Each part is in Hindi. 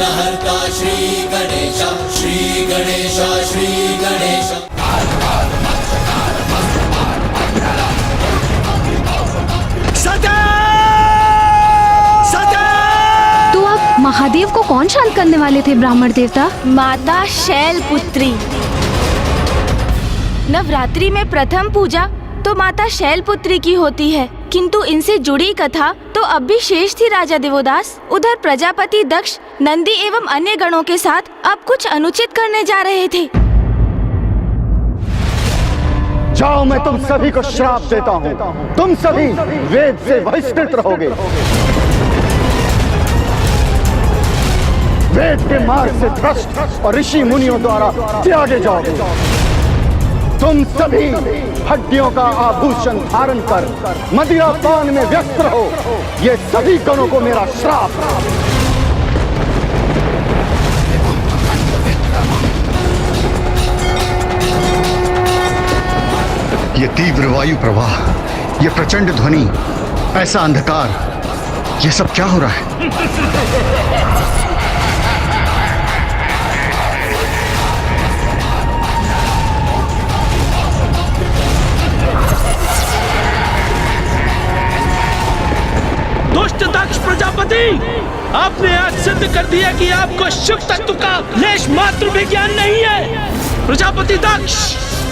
विघ्नहर्ता श्री गणेश, श्री गणेश, श्री गणेश। तो अब महादेव को कौन शांत करने वाले थे ब्राह्मण देवता? माता शैलपुत्री। नवरात्रि में प्रथम पूजा तो माता शैलपुत्री की होती है, किंतु इनसे जुड़ी कथा तो अब भी शेष थी राजा देवोदास। उधर प्रजापति दक्ष नंदी एवं अन्य गणों के साथ अब कुछ अनुचित करने जा रहे थे। जाओ, मैं तुम सभी को श्राप देता हूँ। तुम सभी वेद से बहिष्कृत रहोगे, वेद के मार्ग से भ्रष्ट और ऋषि मुनियों द्वारा त्यागे जाओगे। तुम सभी हड्डियों का आभूषण धारण कर मदिरा पान में व्यस्त रहो। ये सभी गणों को मेरा श्राप। ये तीव्र वायु प्रवाह, ये प्रचंड ध्वनि, ऐसा अंधकार, ये सब क्या हो रहा है? दुष्ट दक्ष प्रजापति, आपने आज सिद्ध कर दिया कि आपको शिव तत्व का लेश मात्र भी ज्ञान नहीं है। प्रजापति दक्ष,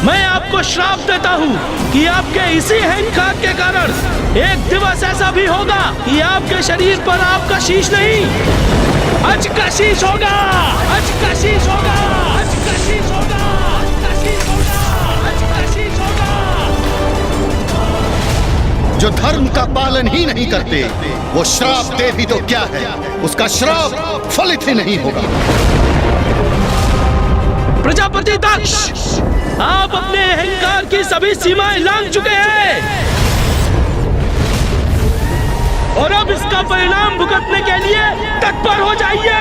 मैं आपको श्राप देता हूँ कि आपके इसी अहंकार के कारण एक दिवस ऐसा भी होगा कि आपके शरीर पर आपका शीश नहीं, अज का शीश होगा, अज का शीश होगा, अज का शीश होगा, अज का शीश होगा, अज का शीश होगा। जो धर्म का पालन ही नहीं करते, वो श्राप दे भी तो क्या है, उसका श्राप फलित ही नहीं होगा। प्रजापति दक्ष, आप अपने अहंकार की सभी सीमाएं लांघ चुके हैं और अब इसका परिणाम भुगतने के लिए तत्पर हो जाइए।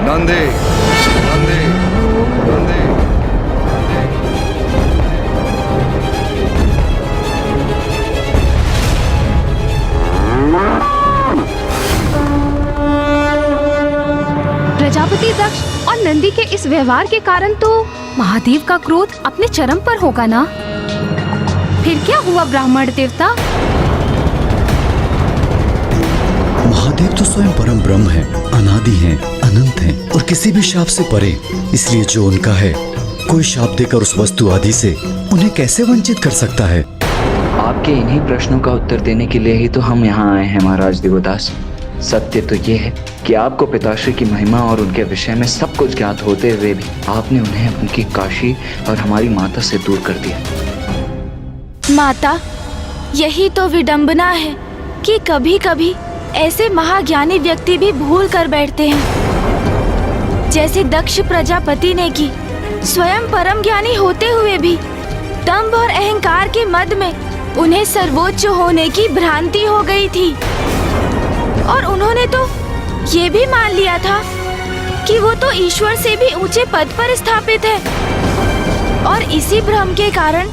नंदे, नंदे, नंदे। प्रजापति दक्ष और नंदी के इस व्यवहार के कारण तो महादेव का क्रोध अपने चरम पर होगा ना? फिर क्या हुआ ब्राह्मण देवता? महादेव तो स्वयं परम ब्रह्म है, अनादि है, अनंत है और किसी भी शाप से परे। इसलिए जो उनका है, कोई शाप देकर उस वस्तु आदि से उन्हें कैसे वंचित कर सकता है? आपके इन्हीं प्रश्नों का उत्तर देने के लिए ही तो हम यहाँ आए हैं महाराज देवदास। सत्य तो ये है कि आपको पिताश्री की महिमा और उनके विषय में सब कुछ ज्ञात होते हुए भी आपने उन्हें उनकी काशी और हमारी माता से दूर कर दिया। माता, यही तो विडंबना है कि कभी कभी ऐसे महाज्ञानी व्यक्ति भी भूल कर बैठते हैं, जैसे दक्ष प्रजापति ने की। स्वयं परम ज्ञानी होते हुए भी दंभ और अहंकार के मद में उन्हें सर्वोच्च होने की भ्रांति हो गई थी और उन्होंने तो ये भी मान लिया था कि वो तो ईश्वर से भी ऊंचे पद पर स्थापित है। और इसी भ्रम के कारण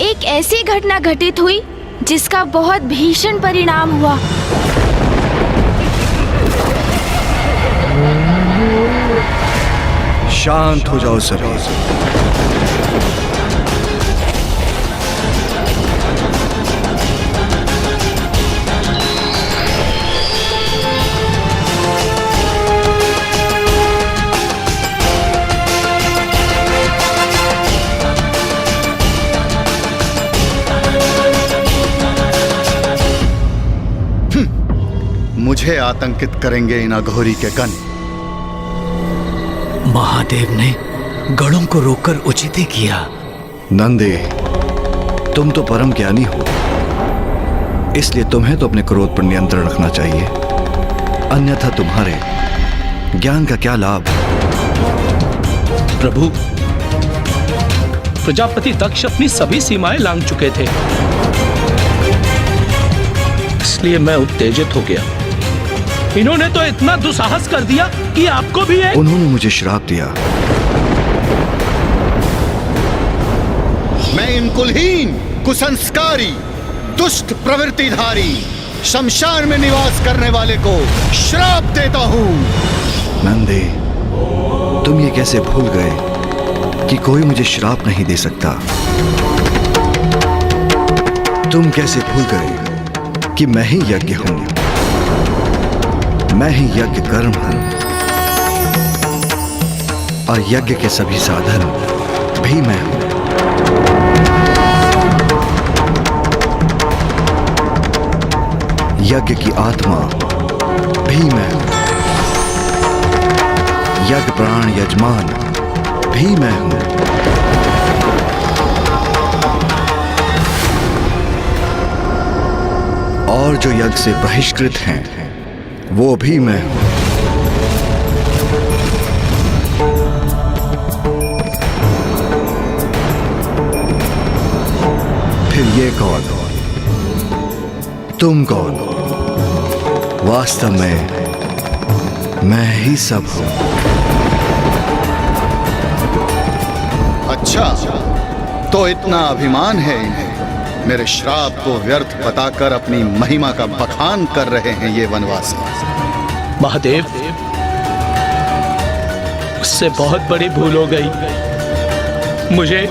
एक ऐसी घटना घटित हुई जिसका बहुत भीषण परिणाम हुआ। शांत हो जाओ सभी। मुझे आतंकित करेंगे इन अघोरी के गण। महादेव ने गढ़ों को रोककर उचित ही किया। नंदे, तुम तो परम ज्ञानी हो, इसलिए तुम्हें तो अपने क्रोध पर नियंत्रण रखना चाहिए, अन्यथा तुम्हारे ज्ञान का क्या लाभ। प्रभु, प्रजापति दक्ष अपनी सभी सीमाएं लांघ चुके थे, इसलिए मैं उत्तेजित हो गया। इन्होंने तो इतना दुस्साहस कर दिया कि आपको भी है। उन्होंने मुझे श्राप दिया। मैं इन कुलहीन, कुसंस्कारी, दुष्ट प्रवृत्तिधारी, शमशान में निवास करने वाले को श्राप देता हूं। नंदे, तुम ये कैसे भूल गए कि कोई मुझे श्राप नहीं दे सकता? तुम कैसे भूल गए कि मैं ही यज्ञ हूं, मैं ही यज्ञ कर्म हूं, और यज्ञ के सभी साधन भी मैं हूं। यज्ञ की आत्मा भी मैं हूं, यज्ञ प्राण यजमान भी मैं हूं। और जो यज्ञ से बहिष्कृत हैं, वो भी मैं हूं। फिर ये कौन? तुम कौन? वास्तव में मैं ही सब हूं। अच्छा, तो इतना अभिमान है इन्हें, मेरे श्राप को व्यर्थ बताकर अपनी महिमा का बखान कर रहे हैं ये वनवासी। महादेव, उससे बहुत बड़ी भूल हो गई। मुझे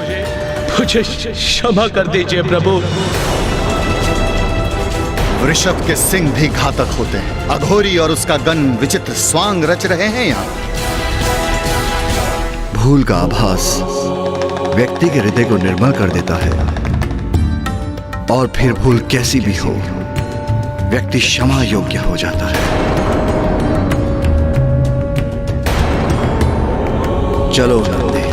क्षमा कर दीजिए प्रभु। वृषभ के सिंह भी घातक होते हैं। अघोरी और उसका गण विचित्र स्वांग रच रहे हैं यहाँ। भूल का आभास व्यक्ति के हृदय को निर्मल कर देता है, और फिर भूल कैसी भी हो, व्यक्ति क्षमा योग्य हो जाता है। चलो नंदे,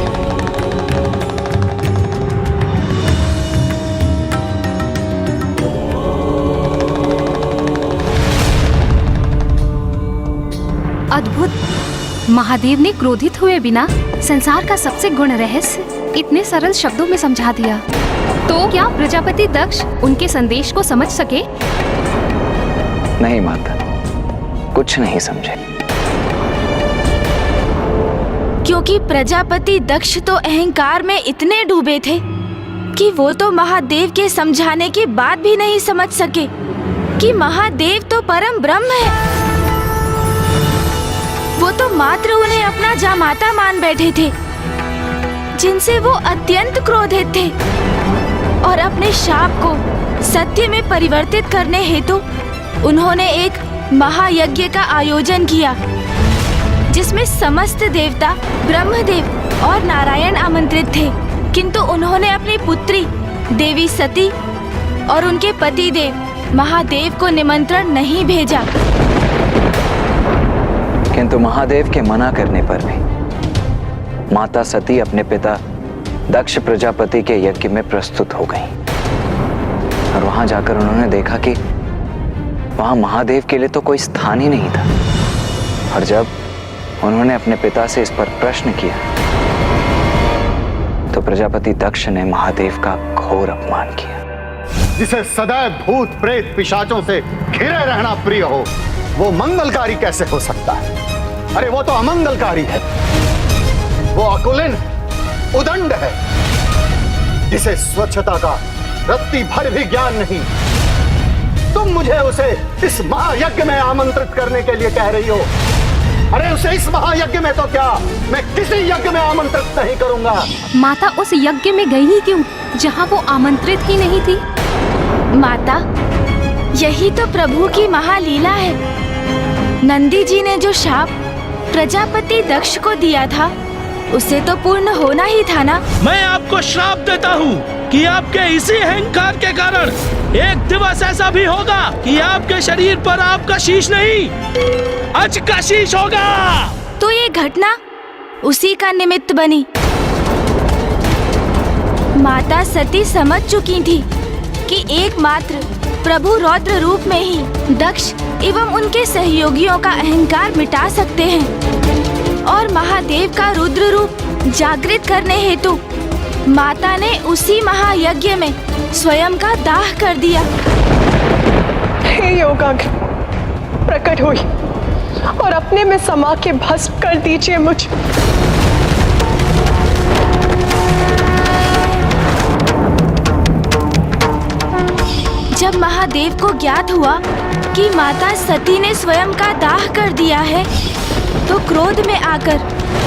अद्भुत! महादेव ने क्रोधित हुए बिना संसार का सबसे गुण रहस्य इतने सरल शब्दों में समझा दिया। तो क्या प्रजापति दक्ष उनके संदेश को समझ सके? नहीं माता, कुछ नहीं समझे। क्योंकि प्रजापति दक्ष तो अहंकार में इतने डूबे थे कि वो तो महादेव के समझाने के बाद भी नहीं समझ सके कि महादेव तो परम ब्रह्म है। वो तो मात्र उन्हें अपना जामाता मान बैठे थे, जिनसे वो अत्यंत क्रोधित थे, और अपने शाप को सत्य में परिवर्तित करने हेतु उन्होंने एक महायज्ञ का आयोजन किया, जिसमें समस्त देवता, ब्रह्मदेव और नारायण आमंत्रित थे। किंतु उन्होंने अपनी पुत्री देवी सती और उनके पति देव महादेव को निमंत्रण नहीं भेजा। किंतु महादेव के मना करने पर भी माता सती अपने पिता दक्ष प्रजापति के यज्ञ में प्रस्तुत हो गईं। और वहां जाकर उन्होंने देखा कि वहां महादेव के लिए तो कोई स्थान ही नहीं था। और जब उन्होंने अपने पिता से इस पर प्रश्न किया, तो प्रजापति दक्ष ने महादेव का घोर अपमान किया। जिसे सदैव भूत प्रेत पिशाचों से घिरे रहना प्रिय हो, वो मंगलकारी कैसे हो सकता है? अरे वो तो अमंगलकारी है, वो अकुलिन उदंड है, जिसे स्वच्छता का रत्ती भर भी ज्ञान नहीं। तुम मुझे उसे इस महायज्ञ में आमंत्रित करने के लिए कह रही हो। अरे उसे इस महायज्ञ में तो क्या, मैं किसी यज्ञ में आमंत्रित नहीं करूंगा। माता उस यज्ञ में गई ही क्यों, जहाँ वो आमंत्रित ही नहीं थी? माता, यही तो प्रभु की महालीला है। नंदी जी ने जो शाप प्रजापति दक्ष को दिया था, उसे तो पूर्ण होना ही था ना। मैं आपको श्राप देता हूँ कि आपके इसी अहंकार के कारण एक दिवस ऐसा भी होगा कि आपके शरीर पर आपका शीश नहीं, अज का शीश होगा। तो ये घटना उसी का निमित्त बनी माता सती समझ चुकी थी कि एकमात्र प्रभु रौद्र रूप में ही दक्ष एवं उनके सहयोगियों का अहंकार मिटा सकते हैं और महादेव का रुद्र रूप जागृत करने हेतु माता ने उसी महायज्ञ में स्वयं का दाह कर दिया। हे योगाग्र, प्रकट हुई और अपने में समा के भस्म कर दीजिए मुझे। जब महादेव को ज्ञात हुआ कि माता सती ने स्वयं का दाह कर दिया है, तो क्रोध में आकर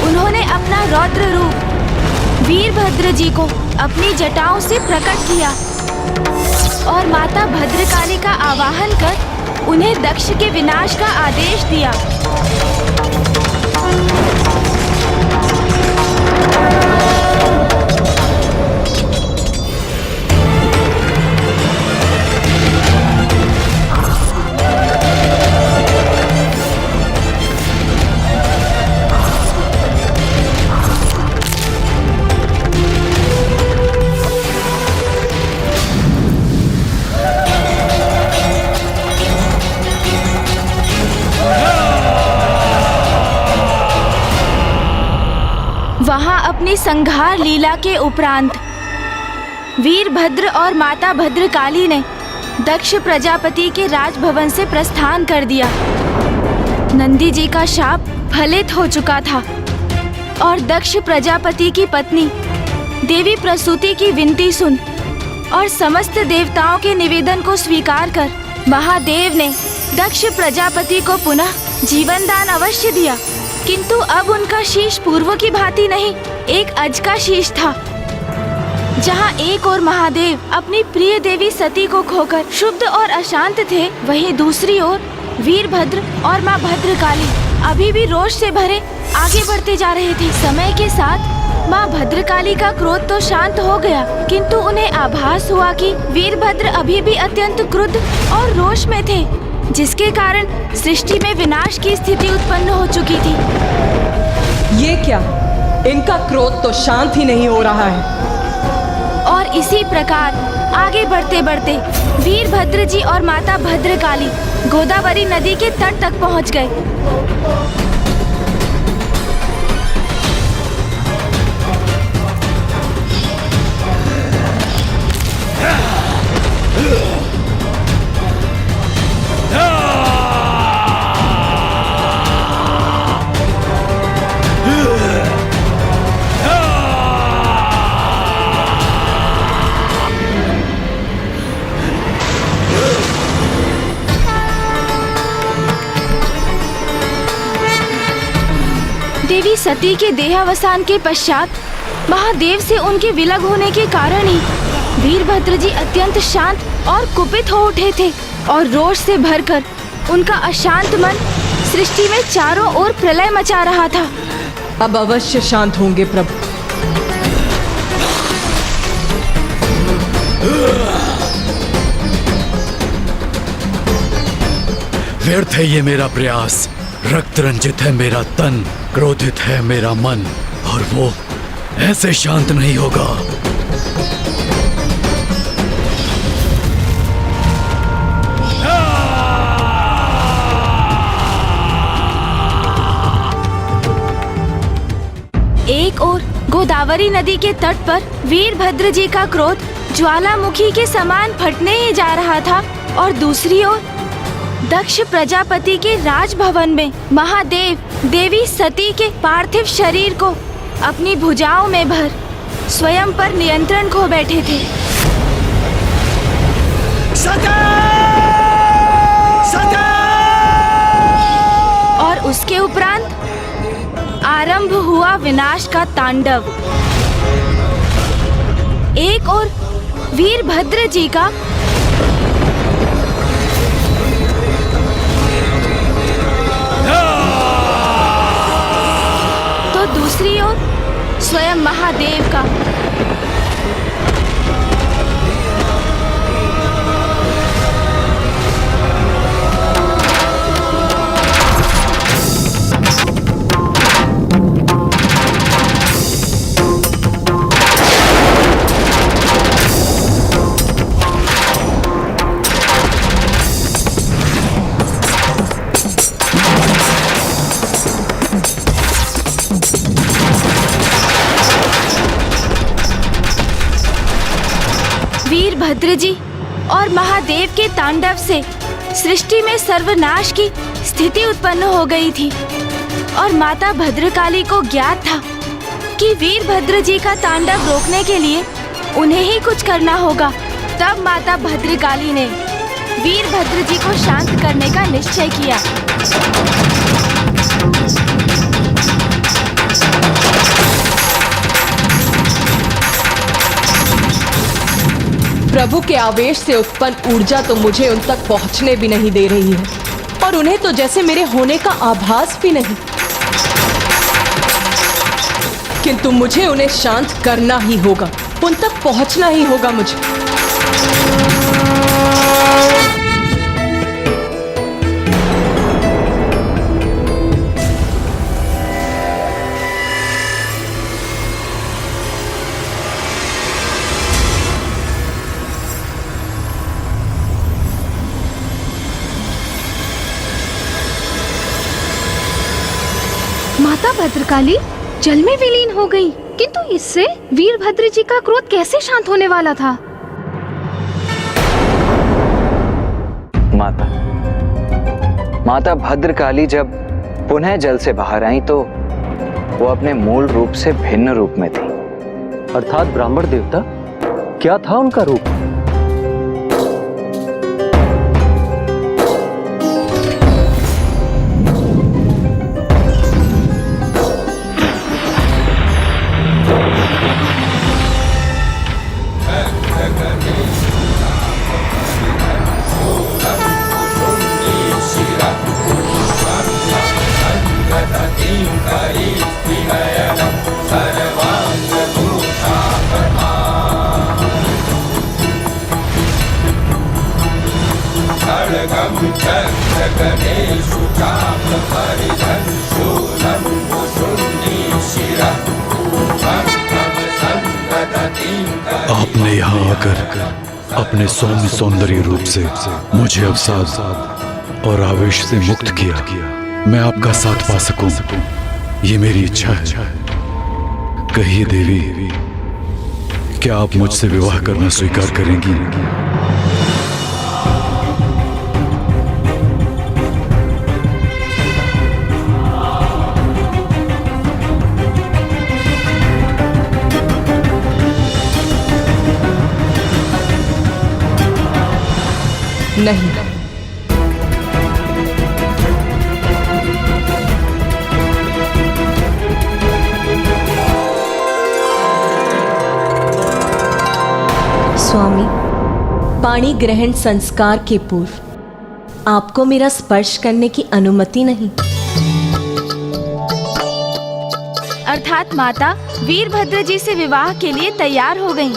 उन्होंने अपना रौद्र रूप वीरभद्र जी को अपनी जटाओं से प्रकट किया और माता भद्रकाली का आवाहन कर उन्हें दक्ष के विनाश का आदेश दिया। वहां अपनी संहार लीला के उपरांत वीरभद्र और माता भद्रकाली ने दक्ष प्रजापति के राजभवन से प्रस्थान कर दिया। नंदी जी का शाप फलित हो चुका था और दक्ष प्रजापति की पत्नी देवी प्रसूति की विनती सुन और समस्त देवताओं के निवेदन को स्वीकार कर महादेव ने दक्ष प्रजापति को पुनः जीवन दान अवश्य दिया, किंतु अब उनका शीश पूर्व की भांति नहीं, एक अज का शीश था। जहां एक और महादेव अपनी प्रिय देवी सती को खोकर शुद्ध और अशांत थे, वहीं दूसरी ओर वीरभद्र और मां भद्रकाली अभी भी रोष से भरे आगे बढ़ते जा रहे थे। समय के साथ मां भद्रकाली का क्रोध तो शांत हो गया, किंतु उन्हें आभास हुआ कि वीरभद्र अभी भी अत्यंत क्रुद्ध और रोष में थे, जिसके कारण सृष्टि में विनाश की स्थिति उत्पन्न हो चुकी थी। ये क्या? इनका क्रोध तो शांत ही नहीं हो रहा है। और इसी प्रकार आगे बढ़ते बढ़ते वीरभद्र जी और माता भद्रकाली गोदावरी नदी के तट तक पहुंच गए। देवी सती के देहावसान के पश्चात महादेव से उनके विलग होने के कारण ही वीरभद्र जी अत्यंत शांत और कुपित हो उठे थे और रोष से भरकर उनका अशांत मन सृष्टि में चारों ओर प्रलय मचा रहा था। अब अवश्य शांत होंगे प्रभु। व्यर्थ है ये मेरा प्रयास, रक्त रंजित है मेरा तन, क्रोधित है मेरा मन, और वो ऐसे शांत नहीं होगा। एक ओर गोदावरी नदी के तट पर वीरभद्र जी का क्रोध ज्वालामुखी के समान फटने ही जा रहा था और दूसरी ओर दक्ष प्रजापति के राजभवन में महादेव देवी सती के पार्थिव शरीर को अपनी भुजाओं में भर स्वयं पर नियंत्रण खो बैठे थे। और उसके उपरांत आरंभ हुआ विनाश का तांडव। एक और वीरभद्र जी का तो दूसरी ओर स्वयं महादेव का। भद्र जी और महादेव के तांडव से सृष्टि में सर्वनाश की स्थिति उत्पन्न हो गई थी और माता भद्रकाली को ज्ञात था कि वीरभद्र जी का तांडव रोकने के लिए उन्हें ही कुछ करना होगा। तब माता भद्रकाली ने वीरभद्र जी को शांत करने का निश्चय किया। प्रभु के आवेश से उत्पन्न ऊर्जा तो मुझे उन तक पहुंचने भी नहीं दे रही है और उन्हें तो जैसे मेरे होने का आभास भी नहीं, किंतु मुझे उन्हें शांत करना ही होगा, उन तक पहुंचना ही होगा मुझे। माता भद्रकाली जल में विलीन हो गई, किंतु इससे वीरभद्र जी का क्रोध कैसे शांत होने वाला था? माता भद्रकाली जब पुनः जल से बाहर आई तो वो अपने मूल रूप से भिन्न रूप में थी। अर्थात ब्राह्मण देवता, क्या था उनका रूप? आपने यहाँ आकर अपने सौम्य सौंदर्य रूप से मुझे अवसाद और आवेश से मुक्त किया। मैं आपका साथ पा सकूं, ये मेरी इच्छा है। कहिए देवी, क्या आप मुझसे विवाह करना स्वीकार करेंगी? नहीं, स्वामी, पाणी ग्रहण संस्कार के पूर्व आपको मेरा स्पर्श करने की अनुमति नहीं। अर्थात माता वीरभद्र जी से विवाह के लिए तैयार हो गईं।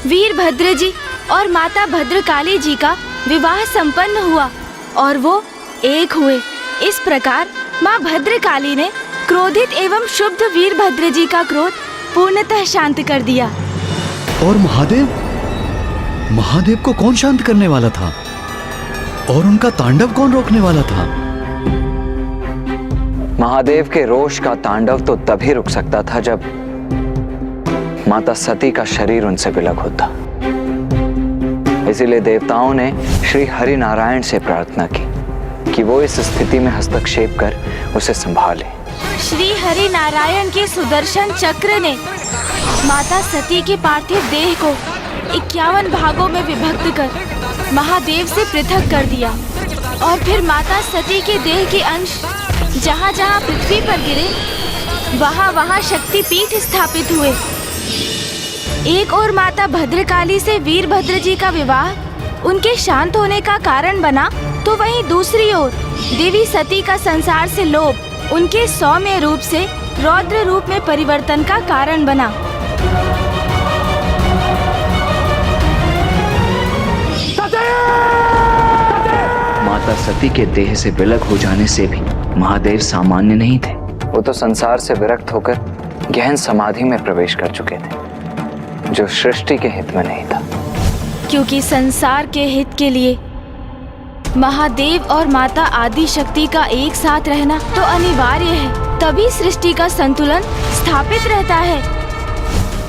वीरभद्र जी और माता भद्रकाली जी का विवाह संपन्न हुआ और वो एक हुए। इस प्रकार माँ भद्रकाली ने क्रोधित एवं शुद्ध वीरभद्र जी का क्रोध पूर्णतः शांत कर दिया। और महादेव को कौन शांत करने वाला था? और उनका तांडव कौन रोकने वाला था? महादेव के रोष का तांडव तो तभी रुक सकता था जब माता सती का शरीर उनसे विलग होता। इसीलिए देवताओं ने श्री हरि नारायण से प्रार्थना की कि वो इस स्थिति में हस्तक्षेप कर उसे संभाले। श्री हरि नारायण के सुदर्शन चक्र ने माता सती के पार्थिव देह को 51 भागों में विभक्त कर महादेव से पृथक कर दिया और फिर माता सती के देह के अंश जहाँ जहाँ पृथ्वी पर गिरे वहाँ शक्ति पीठ स्थापित हुए। एक और माता भद्रकाली से वीरभद्र जी का विवाह उनके शांत होने का कारण बना, तो वहीं दूसरी ओर देवी सती का संसार से लोभ उनके सौम्य रूप से रौद्र रूप में परिवर्तन का कारण बना। माता सती के देह से विलग हो जाने से भी महादेव सामान्य नहीं थे। वो तो संसार से विरक्त होकर गहन समाधि में प्रवेश कर चुके थे, जो सृष्टि के हित में नहीं था। क्योंकि संसार के हित के लिए महादेव और माता आदि शक्ति का एक साथ रहना तो अनिवार्य है, तभी सृष्टि का संतुलन स्थापित रहता है।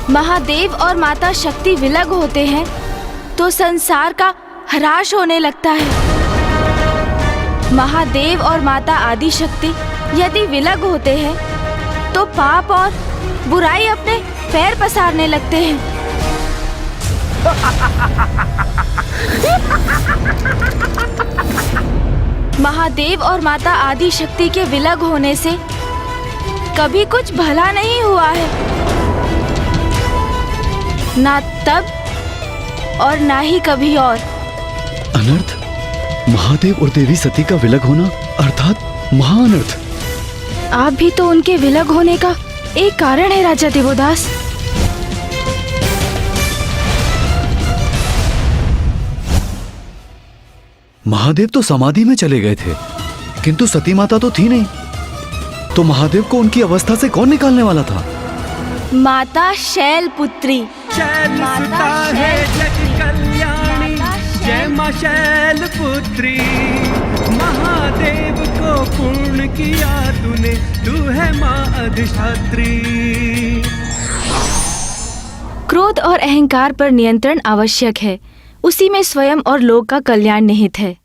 महादेव और माता शक्ति विलग होते हैं तो संसार का ह्रास होने लगता है। महादेव और माता आदि शक्ति यदि विलग होते हैं तो पाप और बुराई अपने पैर पसारने लगते हैं। महादेव और माता आदि शक्ति के विलग होने से कभी कुछ भला नहीं हुआ है, ना तब और ना ही कभी और। अनर्थ? महादेव और देवी सती का विलग होना अर्थात महाअनर्थ। आप भी तो उनके विलग होने का एक कारण है राजा देवोदास। महादेव तो समाधि में चले गए थे, किंतु सती माता तो थी नहीं, तो महादेव को उनकी अवस्था से कौन निकालने वाला था? माता शैलपुत्री। शैलसुता है जग कल्याणी, जय मां शैलपुत्री। महादेव को पूर्ण किया तूने, तू है मां अधिष्ठात्री। क्रोध और अहंकार पर नियंत्रण आवश्यक है, उसी में स्वयं और लोक का कल्याण निहित है।